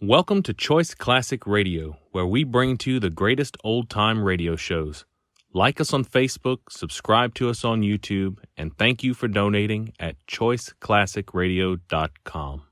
Welcome to Choice Classic Radio, where we bring to you the greatest old-time radio shows. Like us on Facebook, subscribe to us on YouTube, and thank you for donating at choiceclassicradio.com.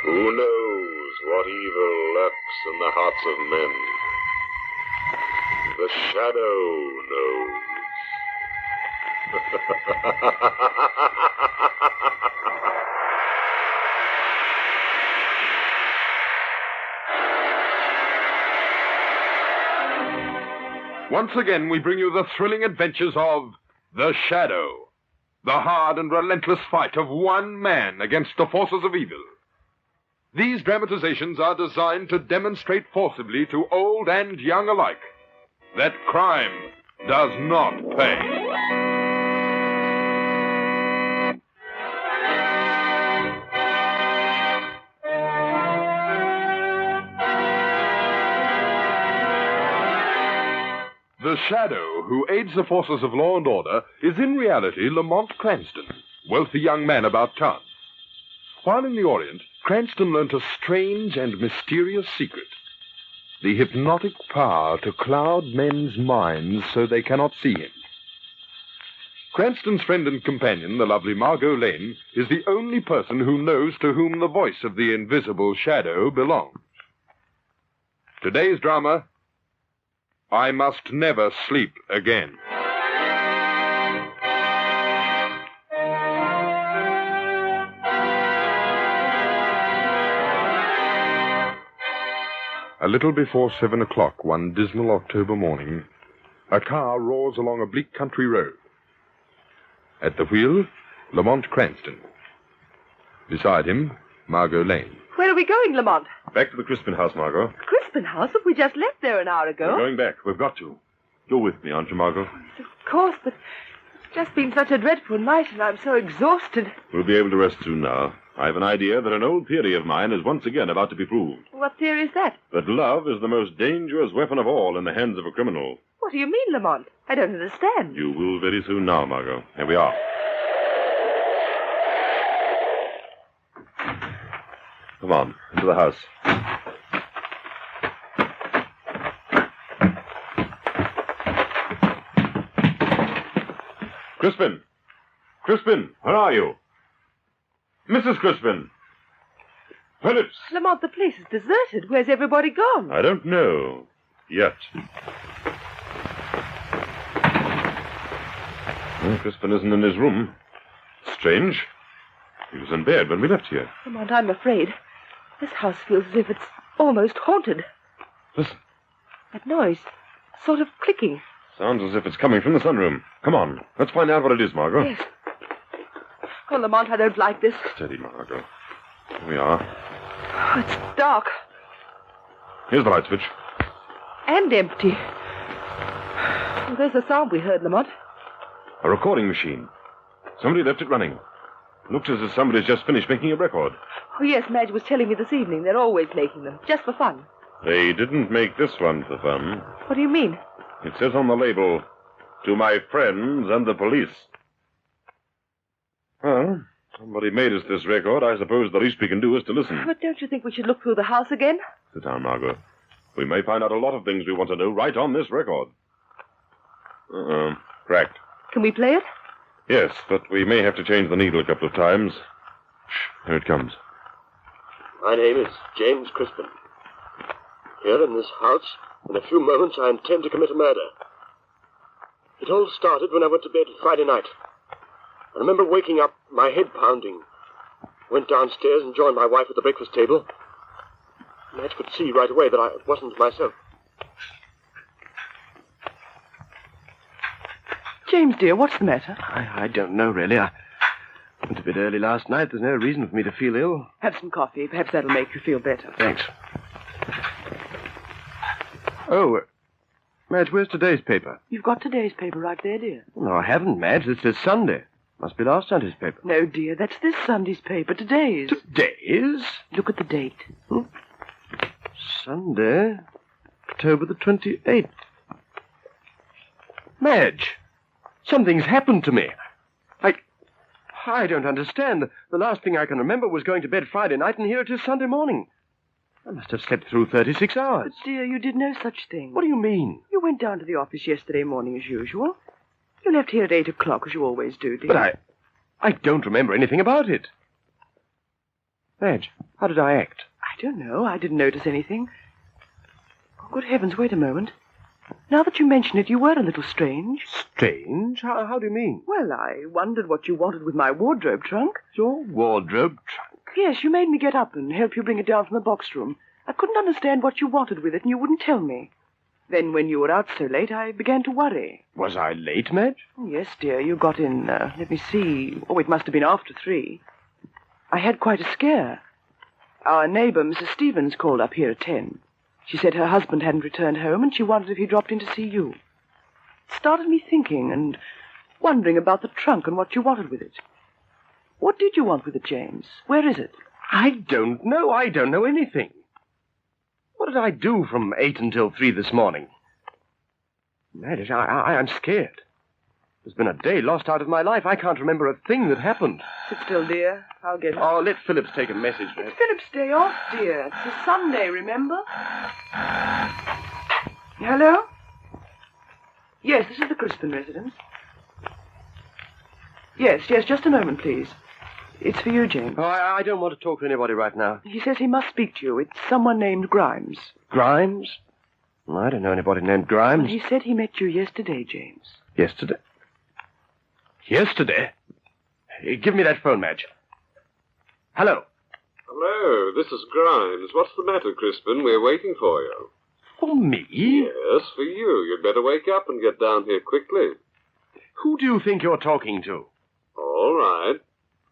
Who knows what evil lurks in the hearts of men? The Shadow knows. Once again, we bring you the thrilling adventures of The Shadow, the hard and relentless fight of one man against the forces of evil. These dramatizations are designed to demonstrate forcibly to old and young alike that crime does not pay. The Shadow, who aids the forces of law and order, is in reality Lamont Cranston, wealthy young man about town. While in the Orient, Cranston learnt a strange and mysterious secret: the hypnotic power to cloud men's minds so they cannot see him. Cranston's friend and companion, the lovely Margot Lane, is the only person who knows to whom the voice of the invisible Shadow belongs. Today's drama, I Must Never Sleep Again. A little before 7 o'clock one dismal October morning, a car roars along a bleak country road. At the wheel, Lamont Cranston. Beside him, Margot Lane. Where are we going, Lamont? Back to the Crispin house, Margot. Crispin House? We just left there an hour ago. We're going back. We've got to. You're with me, aren't you, Margot? Of course, but it's just been such a dreadful night, and I'm so exhausted. We'll be able to rest soon now. I have an idea that an old theory of mine is once again about to be proved. What theory is that? That love is the most dangerous weapon of all in the hands of a criminal. What do you mean, Lamont? I don't understand. You will very soon now, Margot. Here we are. Come on, into the house. Crispin! Crispin, where are you? Mrs. Crispin! Phillips! Lamont, the place is deserted. Where's everybody gone? I don't know. Yet. Well, Crispin isn't in his room. Strange. He was in bed when we left here. Lamont, I'm afraid. This house feels as if it's almost haunted. Listen. That noise. Sort of clicking. Sounds as if it's coming from the sunroom. Come on. Let's find out what it is, Margot. Yes. Oh, Lamont, I don't like this. Steady, Margot. Here we are. Oh, it's dark. Here's the light switch. And empty. Oh, there's the sound we heard, Lamont. A recording machine. Somebody left it running. Looks as if somebody's just finished making a record. Oh, yes, Madge was telling me this evening. They're always making them, just for fun. They didn't make this one for fun. What do you mean? It says on the label, "To my friends and the police." Well, somebody made us this record. I suppose the least we can do is to listen. But don't you think we should look through the house again? Sit down, Margot. We may find out a lot of things we want to know right on this record. Cracked. Can we play it? Yes, but we may have to change the needle a couple of times. Shh, here it comes. My name is James Crispin. Here in this house, in a few moments, I intend to commit a murder. It all started when I went to bed Friday night. I remember waking up, my head pounding. Went downstairs and joined my wife at the breakfast table. Madge could see right away that I wasn't myself. James, dear, what's the matter? I don't know, really. I went a bit early last night. There's no reason for me to feel ill. Have some coffee. Perhaps that'll make you feel better. Thanks. Oh, Madge, where's today's paper? You've got today's paper right there, dear. No, I haven't, Madge. It says Sunday. Must be last Sunday's paper. No, dear, that's this Sunday's paper, today's. Today's? Look at the date. Sunday, October the 28th. Madge, something's happened to me. I don't understand. The last thing I can remember was going to bed Friday night, and here it is Sunday morning. I must have slept through 36 hours. But, dear, you did no such thing. What do you mean? You went down to the office yesterday morning as usual. You left here at 8 o'clock, as you always do, dear. But I don't remember anything about it. Madge, how did I act? I don't know. I didn't notice anything. Oh, good heavens, wait a moment. Now that you mention it, you were a little strange. Strange? How do you mean? Well, I wondered what you wanted with my wardrobe trunk. Your wardrobe trunk? Yes, you made me get up and help you bring it down from the box room. I couldn't understand what you wanted with it, and you wouldn't tell me. Then, when you were out so late, I began to worry. Was I late, Madge? Oh, yes, dear. You got in, let me see. Oh, it must have been after 3. I had quite a scare. Our neighbor, Mrs. Stevens, called up here at 10. She said her husband hadn't returned home, and she wondered if he dropped in to see you. It started me thinking and wondering about the trunk and what you wanted with it. What did you want with it, James? Where is it? I don't know. I don't know anything. What did I do from 8 until 3 this morning? Madge, I'm scared. There's been a day lost out of my life. I can't remember a thing that happened. Sit still, dear. I'll get it. Oh, let Phillips take a message. It's Philip's day off, dear. It's a Sunday, remember? Hello? Yes, this is the Crispin residence. Yes, just a moment, please. It's for you, James. Oh, I don't want to talk to anybody right now. He says he must speak to you. It's someone named Grimes. Grimes? I don't know anybody named Grimes. Well, he said he met you yesterday, James. Yesterday? Yesterday? Hey, give me that phone, Madge. Hello. Hello, this is Grimes. What's the matter, Crispin? We're waiting for you. For me? Yes, for you. You'd better wake up and get down here quickly. Who do you think you're talking to? All right.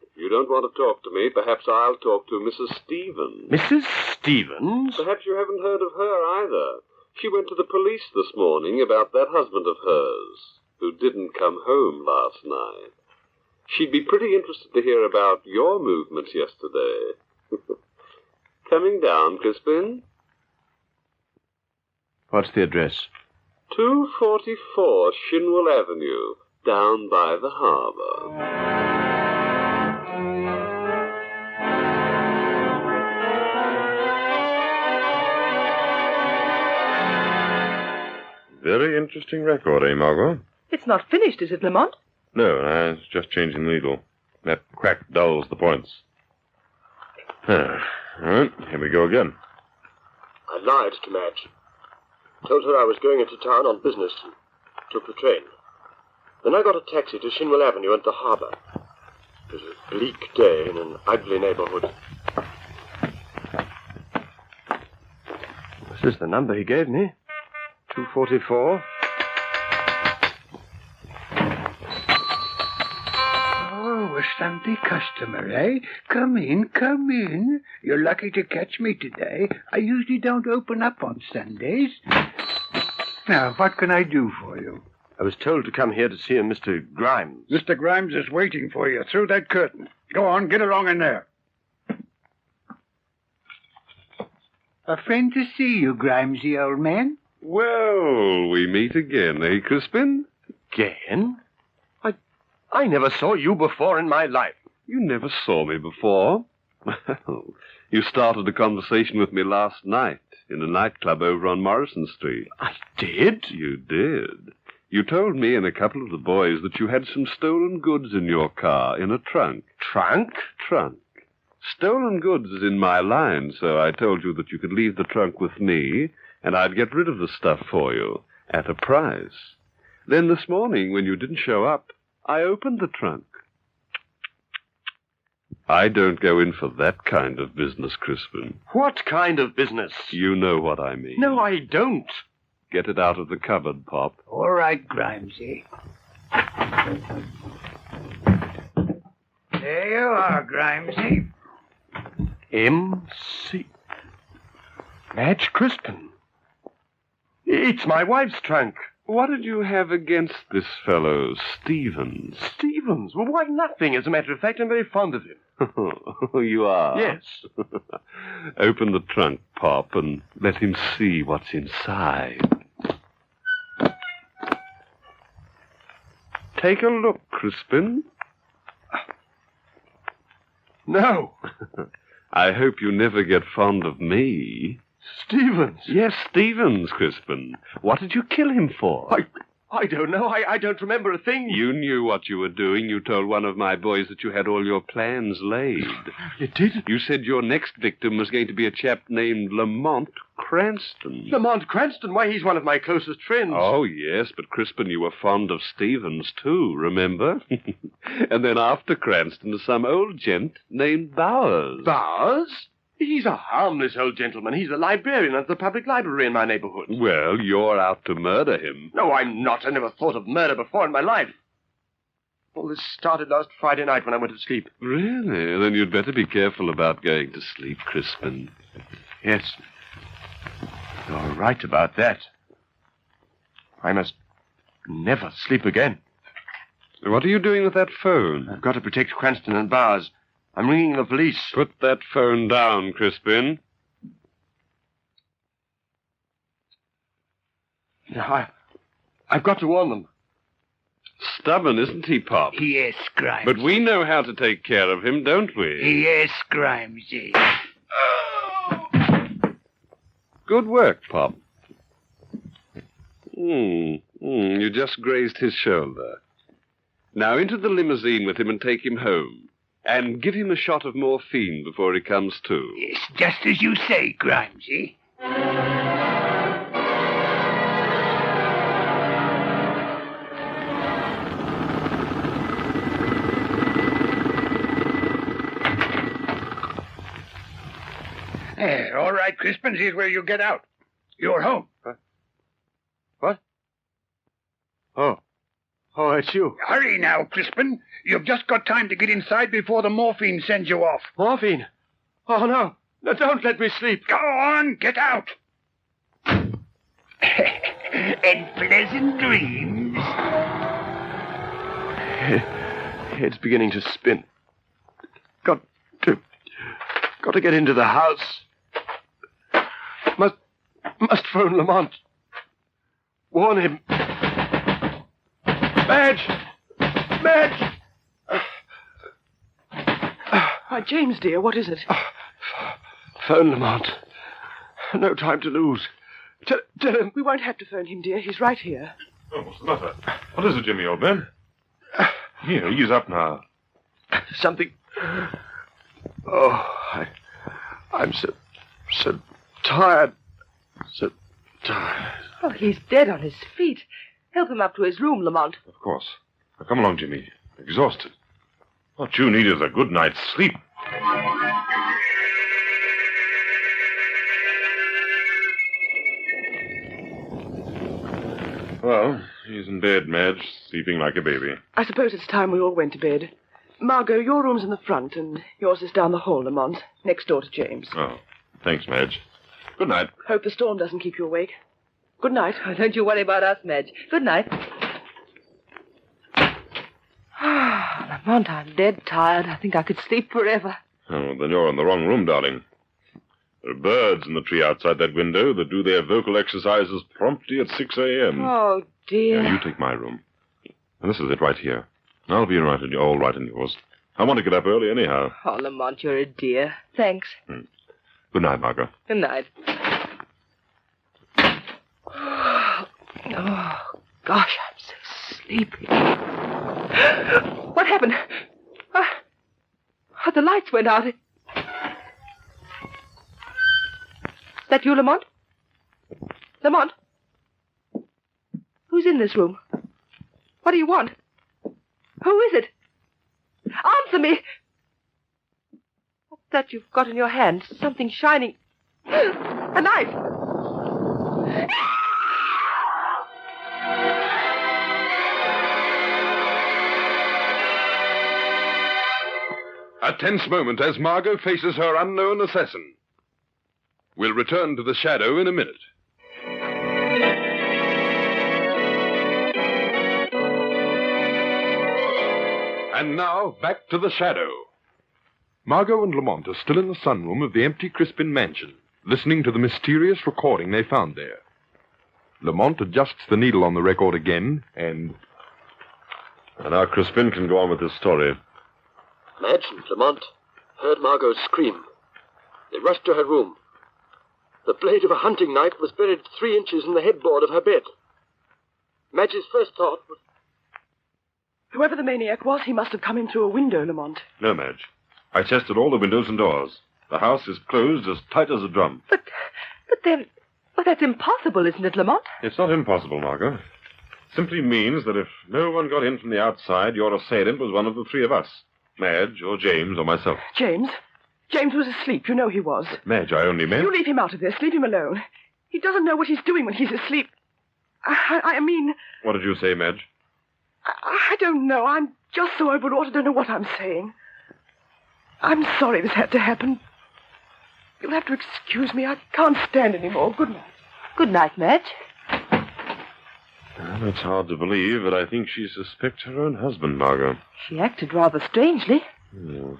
If you don't want to talk to me, perhaps I'll talk to Mrs. Stevens. Mrs. Stevens? Perhaps you haven't heard of her either. She went to the police this morning about that husband of hers, who didn't come home last night. She'd be pretty interested to hear about your movements yesterday. Coming down, Crispin? What's the address? 244 Shinwell Avenue, down by the harbor. Very interesting record, eh, Margot? It's not finished, is it, Lamont? No, I was just changing the needle. That crack dulls the points. All right, here we go again. I lied to Madge. Told her I was going into town on business and took the train. Then I got a taxi to Shinwell Avenue and the harbor. It was a bleak day in an ugly neighborhood. This is the number he gave me. 244. Oh, a Sunday customer, eh? Come in. You're lucky to catch me today. I usually don't open up on Sundays. Now, what can I do for you? I was told to come here to see a Mr. Grimes. Mr. Grimes is waiting for you through that curtain. Go on, get along in there. A friend to see you, Grimesy, old man. Well, we meet again, eh, Crispin? Again? I never saw you before in my life. You never saw me before. Well, you started a conversation with me last night in a nightclub over on Morrison Street. I did? You did. You told me and a couple of the boys that you had some stolen goods in your car in a trunk. Trunk? Trunk. Stolen goods is in my line, so I told you that you could leave the trunk with me, and I'd get rid of the stuff for you at a price. Then this morning, when you didn't show up, I opened the trunk. I don't go in for that kind of business, Crispin. What kind of business? You know what I mean. No, I don't. Get it out of the cupboard, Pop. All right, Grimesy. There you are, Grimesy. M.C. Madge Crispin. It's my wife's trunk. what did you have against this fellow, Stevens? Stevens? Well, why, nothing. As a matter of fact, I'm very fond of him. Oh, you are? Yes. Open the trunk, Pop, and let him see what's inside. Take a look, Crispin. No. I hope you never get fond of me. Stevens? Yes, Stevens, Crispin. What did you kill him for? I don't know. I don't remember a thing. You knew what you were doing. You told one of my boys that you had all your plans laid. You did? You said your next victim was going to be a chap named Lamont Cranston. Lamont Cranston? Why, he's one of my closest friends. Oh, yes, but Crispin, you were fond of Stevens, too, remember? And then after Cranston, some old gent named Bowers. Bowers? He's a harmless old gentleman. He's the librarian at the public library in my neighborhood. Well, you're out to murder him. No, I'm not. I never thought of murder before in my life. All this started last Friday night when I went to sleep. Really? Then you'd better be careful about going to sleep, Crispin. Yes. You're right about that. I must never sleep again. What are you doing with that phone? I've got to protect Cranston and Bowers. I'm ringing the police. Put that phone down, Crispin. I've got to warn them. Stubborn, isn't he, Pop? Yes, Grimes. But we know how to take care of him, don't we? Yes, Grimesy. Good work, Pop. You just grazed his shoulder. Now into the limousine with him and take him home. And give him a shot of morphine before he comes to. Yes, just as you say, Grimesy. All right, Crispin, here's where you get out. You're home. What? Oh, it's you. Hurry now, Crispin. You've just got time to get inside before the morphine sends you off. Morphine? Oh, no. No, don't let me sleep. Go on, get out. And pleasant dreams. Head's beginning to spin. Got to get into the house. Must phone Lamont. Warn him. Madge! Why, James, dear, what is it? Phone Lamont. No time to lose. Tell him. We won't have to phone him, dear. He's right here. Oh, what's the matter? What is it, Jimmy, old man? Here, ease up now. Something. Oh, I'm so tired. So tired. Oh, he's dead on his feet. Help him up to his room, Lamont. Of course. Now, come along, Jimmy. Exhausted. What you need is a good night's sleep. Well, he's in bed, Madge, sleeping like a baby. I suppose it's time we all went to bed. Margot, your room's in the front, and yours is down the hall, Lamont, next door to James. Oh, thanks, Madge. Good night. Hope the storm doesn't keep you awake. Good night. Oh, don't you worry about us, Madge. Good night. Lamont, I'm dead tired. I think I could sleep forever. Oh, then you're in the wrong room, darling. There are birds in the tree outside that window that do their vocal exercises promptly at 6 a.m. Oh, dear. Now, you take my room. And this is it right here. I'll be all right in yours. I want to get up early anyhow. Oh, Lamont, you're a dear. Thanks. Good night, Margot. Good night. Oh, gosh, I'm so sleepy. What happened? The lights went out. Is that you, Lamont? Lamont? Who's in this room? What do you want? Who is it? Answer me! What's that you've got in your hand? Something shining. A knife! A tense moment as Margot faces her unknown assassin. We'll return to the shadow in a minute. And now, back to the Shadow. Margot and Lamont are still in the sunroom of the empty Crispin mansion, listening to the mysterious recording they found there. Lamont adjusts the needle on the record again, and now Crispin can go on with his story. Madge and Lamont heard Margot scream. They rushed to her room. The blade of a hunting knife was buried 3 inches in the headboard of her bed. Madge's first thought was... Whoever the maniac was, he must have come in through a window, Lamont. No, Madge. I tested all the windows and doors. The house is closed as tight as a drum. But then... Well, that's impossible, isn't it, Lamont? It's not impossible, Margot. It simply means that if no one got in from the outside, your assailant was one of the 3 of us. Madge, or James, or myself. James? James was asleep. You know he was. Madge, I only meant... You leave him out of this. Leave him alone. He doesn't know what he's doing when he's asleep. I mean... What did you say, Madge? I don't know. I'm just so overwrought I don't know what I'm saying. I'm sorry this had to happen. You'll have to excuse me. I can't stand any more. Good night. Good night, Madge. Well, it's hard to believe, but I think she suspects her own husband, Margot. She acted rather strangely. Oh.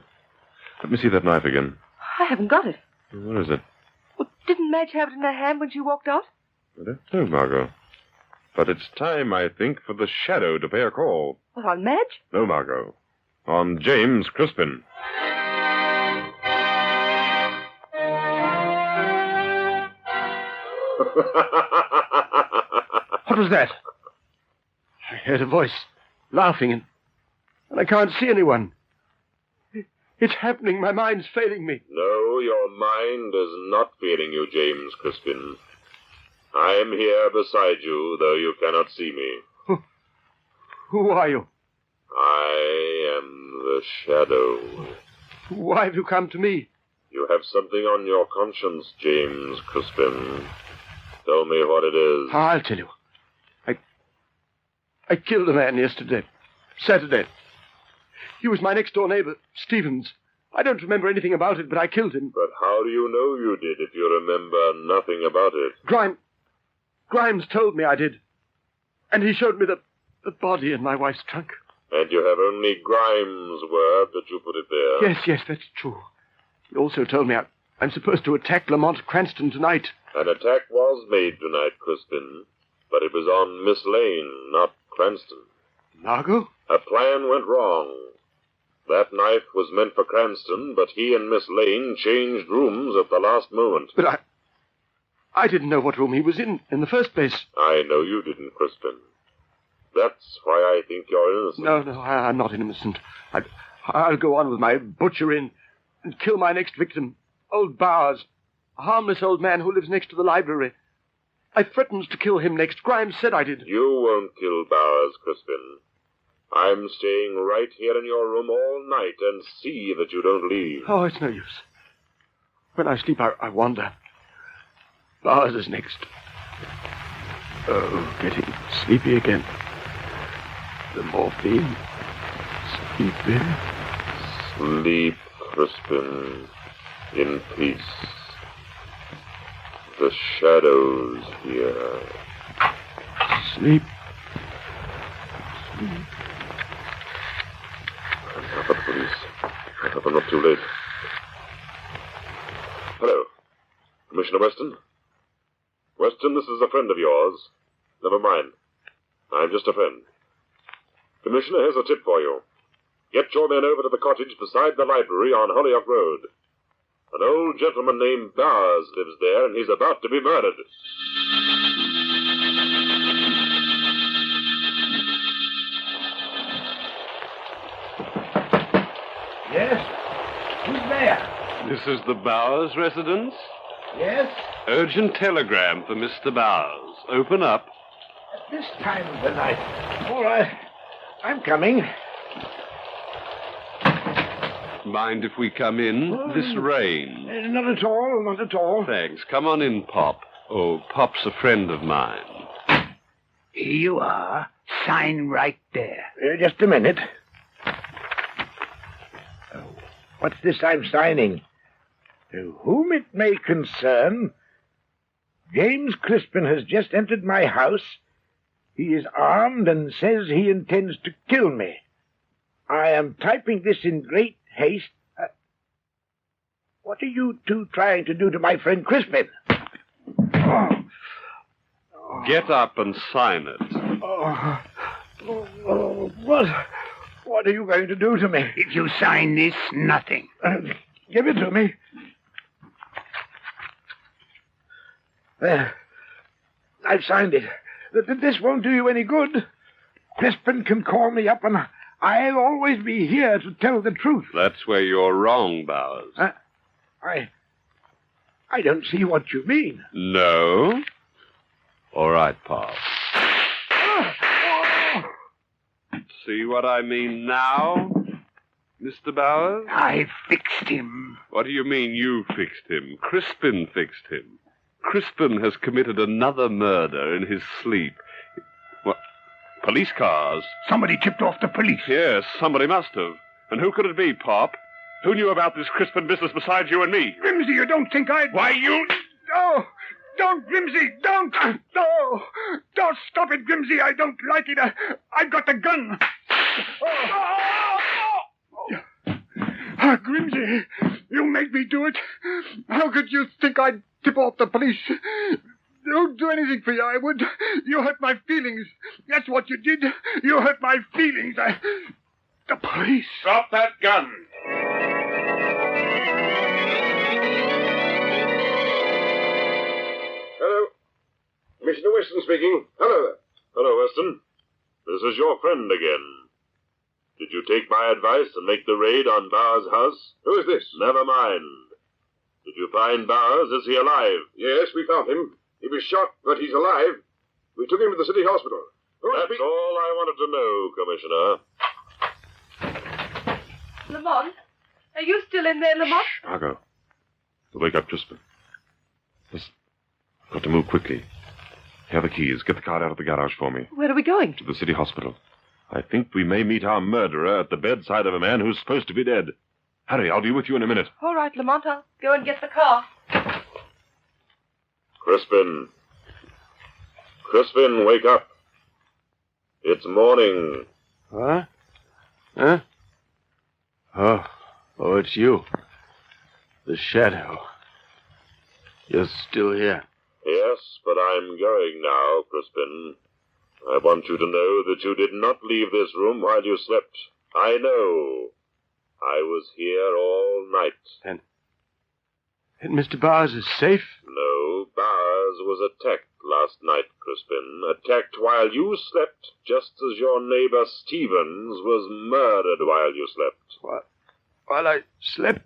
Let me see that knife again. I haven't got it. Where is it? Well, didn't Madge have it in her hand when she walked out? I don't know, Margot. But it's time, I think, for the Shadow to pay a call. What, on Madge? No, Margot. On James Crispin. What was that? I heard a voice laughing, and I can't see anyone. It's happening. My mind's failing me. No, your mind is not failing you, James Crispin. I am here beside you, though you cannot see me. Who are you? I am the Shadow. Why have you come to me? You have something on your conscience, James Crispin. Tell me what it is. I'll tell you. I killed a man yesterday. Saturday. He was my next-door neighbor, Stevens. I don't remember anything about it, but I killed him. But how do you know you did if you remember nothing about it? Grimes told me I did. And he showed me the body in my wife's trunk. And you have only Grimes' word that you put it there? Yes, that's true. He also told me I'm supposed to attack Lamont Cranston tonight. An attack was made tonight, Crispin. But it was on Miss Lane, not Cranston. Margot? A plan went wrong. That knife was meant for Cranston, but he and Miss Lane changed rooms at the last moment. But I didn't know what room he was in the first place. I know you didn't, Crispin. That's why I think you're innocent. No, I'm not innocent. I'll go on with my butchery and kill my next victim, old Bowers, a harmless old man who lives next to the library. I threatened to kill him next. Grimes said I did. You won't kill Bowers, Crispin. I'm staying right here in your room all night and see that you don't leave. Oh, it's no use. When I sleep, I wander. Bowers is next. Oh, getting sleepy again. The morphine. Sleepy. Sleep, Crispin. In peace. The Shadow's here. Sleep. Up at the police. I hope I'm not too late. Hello. Commissioner Weston? Weston, this is a friend of yours. Never mind. I'm just a friend. Commissioner, here's a tip for you. Get your men over to the cottage beside the library on Holyoke Road. An old gentleman named Bowers lives there, and he's about to be murdered. Yes? Who's there? This is the Bowers residence? Yes? Urgent telegram for Mr. Bowers. Open up. At this time of the night. All right. I'm coming. Mind if we come in? This rain. Not at all, not at all. Thanks. Come on in, Pop. Oh, Pop's a friend of mine. Here you are. Sign right there. Just a minute. What's this I'm signing? To whom it may concern, James Crispin has just entered my house. He is armed and says he intends to kill me. I am typing this in great haste. What are you two trying to do to my friend Crispin? Get up and sign it. What are you going to do to me? If you sign this, nothing. Give it to me. There. I've signed it. This won't do you any good. Crispin can call me up, and I'll always be here to tell the truth. That's where you're wrong, Bowers. I don't see what you mean. No? All right, Pop. See what I mean now, Mr. Bowers? I fixed him. What do you mean you fixed him? Crispin fixed him. Crispin has committed another murder in his sleep. What? Police cars? Somebody tipped off the police. Yes, somebody must have. And who could it be, Pop? Who knew about this Crispin business besides you and me? Grimsy, you don't think I'd... Why, you... Oh, don't, Grimsy, don't! Oh, don't stop it, Grimsy. I don't like it. I've got the gun. Grimsy, you made me do it. How could you think I'd tip off the police? Don't do anything for you, I would. You hurt my feelings. That's what you did. You hurt my feelings. The police. Drop that gun. Hello. Commissioner Weston speaking. Hello there. Hello, Weston. This is your friend again. Did you take my advice and make the raid on Bowers' house? Who is this? Never mind. Did you find Bowers? Is he alive? Yes, we found him. He was shot, but he's alive. We took him to the city hospital. That's all I wanted to know, Commissioner. Lamont? Are you still in there, Lamont? Margot. Wake up Crispin. Listen. I've got to move quickly. Here are the keys. Get the car out of the garage for me. Where are we going? To the city hospital. I think we may meet our murderer at the bedside of a man who's supposed to be dead. Hurry, I'll be with you in a minute. All right, Lamont. I'll go and get the car. Crispin. Crispin, wake up. It's morning. Huh? Huh? Oh, it's you. The shadow. You're still here. Yes, but I'm going now, Crispin. I want you to know that you did not leave this room while you slept. I know. I was here all night. And Mr. Bowers is safe? No, Bowers was attacked last night, Crispin. Attacked while you slept, just as your neighbor Stevens was murdered while you slept. What? While I slept?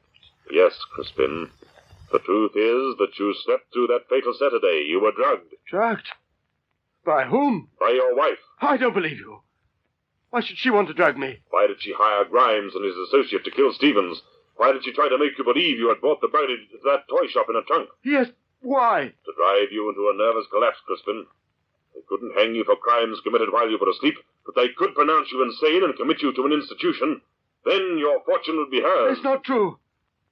Yes, Crispin. The truth is that you slept through that fatal Saturday. You were drugged. Drugged? By whom? By your wife. I don't believe you. Why should she want to drug me? Why did she hire Grimes and his associate to kill Stevens? Why did she try to make you believe you had bought the body to that toy shop in a trunk? Yes, why? To drive you into a nervous collapse, Crispin. They couldn't hang you for crimes committed while you were asleep, but they could pronounce you insane and commit you to an institution. Then your fortune would be hers. It's not true.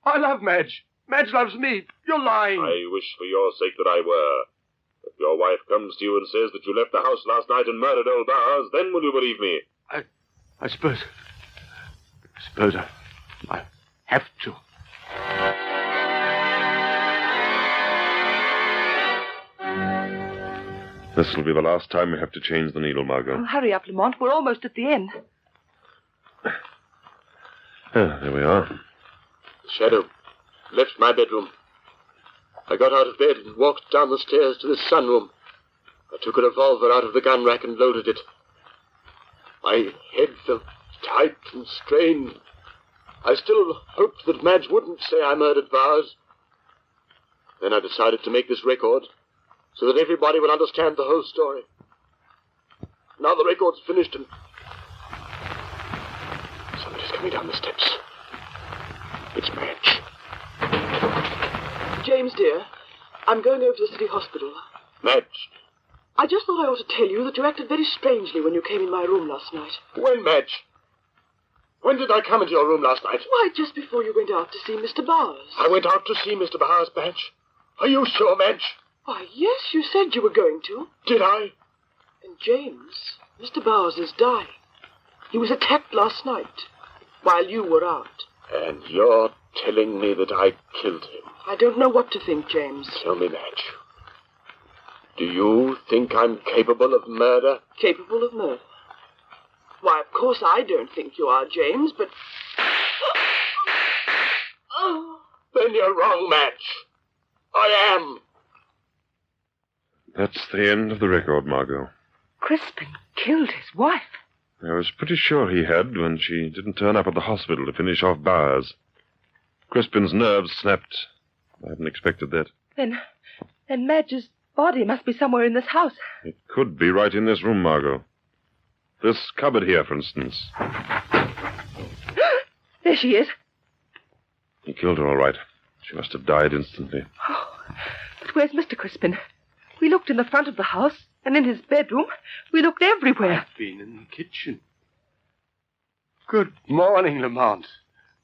I love Madge. Madge loves me. You're lying. I wish for your sake that I were. If your wife comes to you and says that you left the house last night and murdered old Bowers, then will you believe me? I suppose I have to. This will be the last time we have to change the needle, Margot. Oh, hurry up, Lamont. We're almost at the end. There we are. Shadow left my bedroom. I got out of bed and walked down the stairs to the sunroom. I took a revolver out of the gun rack and loaded it. My head felt tight and strained. I still hoped that Madge wouldn't say I murdered Bowers. Then I decided to make this record so that everybody would understand the whole story. Now the record's finished and somebody's coming down the steps. It's Madge. James, dear, I'm going over to the city hospital. Madge. I just thought I ought to tell you that you acted very strangely when you came in my room last night. When, Madge? When did I come into your room last night? Why, just before you went out to see Mr. Bowers. I went out to see Mr. Bowers, Madge. Are you sure, Madge? Why, yes, you said you were going to. Did I? And James, Mr. Bowers is dying. He was attacked last night. while you were out. And you're telling me that I killed him? I don't know what to think, James. Tell me, Madge. Do you think I'm capable of murder? Capable of murder? Why, of course I don't think you are, James, but... Then you're wrong, Madge. I am. That's the end of the record, Margot. Crispin killed his wife. I was pretty sure he had when she didn't turn up at the hospital to finish off Bowers. Crispin's nerves snapped. I hadn't expected that. Then Madge's body must be somewhere in this house. It could be right in this room, Margot. This cupboard here, for instance. There she is. He killed her all right. She must have died instantly. Oh, but where's Mr. Crispin? We looked in the front of the house and in his bedroom. We looked everywhere. I've been in the kitchen. Good morning, Lamont.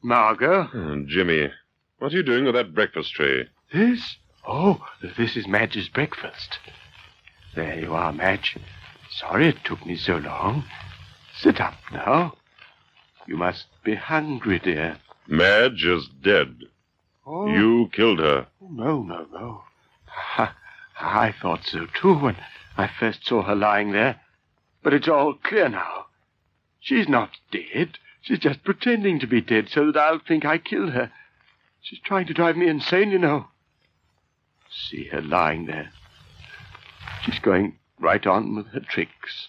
Margot. Oh, Jimmy, what are you doing with that breakfast tray? This? Oh, this is Madge's breakfast. There you are, Madge. Sorry it took me so long. Sit up now. You must be hungry, dear. Madge is dead. Oh. You killed her. No. I thought so, too, when I first saw her lying there. But it's all clear now. She's not dead. She's just pretending to be dead so that I'll think I killed her. She's trying to drive me insane, you know. See her lying there. She's going right on with her tricks.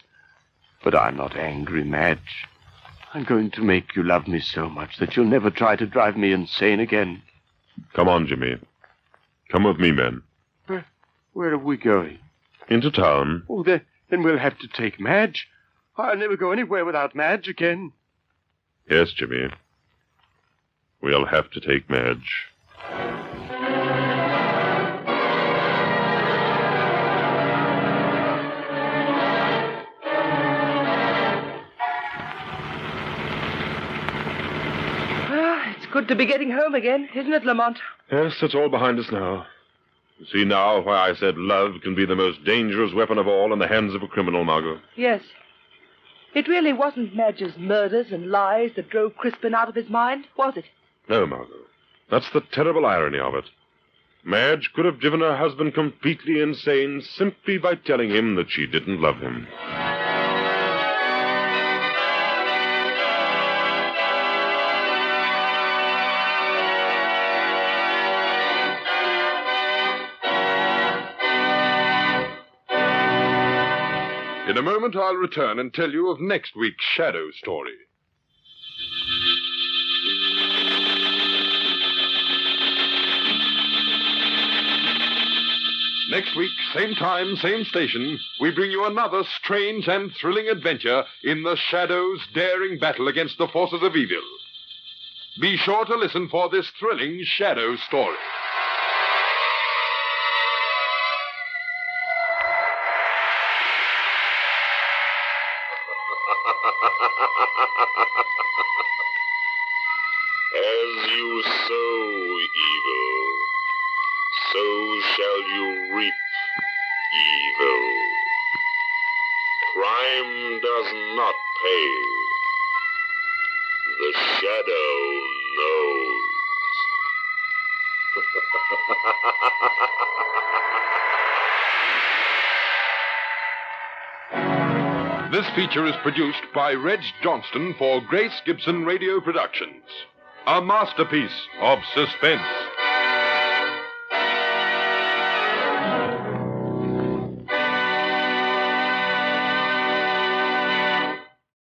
But I'm not angry, Madge. I'm going to make you love me so much that you'll never try to drive me insane again. Come on, Jimmy. Come with me, men. Where are we going? Into town. Oh, then we'll have to take Madge. I'll never go anywhere without Madge again. Yes, Jimmy. We'll have to take Madge. It's good to be getting home again, isn't it, Lamont? Yes, it's all behind us now. You see now why I said love can be the most dangerous weapon of all in the hands of a criminal, Margot. Yes. It really wasn't Madge's murders and lies that drove Crispin out of his mind, was it? No, Margot. That's the terrible irony of it. Madge could have driven her husband completely insane simply by telling him that she didn't love him. In a moment, I'll return and tell you of next week's Shadow story. Next week, same time, same station, we bring you another strange and thrilling adventure in the Shadow's daring battle against the forces of evil. Be sure to listen for this thrilling Shadow story. As you sow evil, so shall you reap evil. Crime does not pay. The Shadow knows. This feature is produced by Reg Johnston for Grace Gibson Radio Productions. A masterpiece of suspense.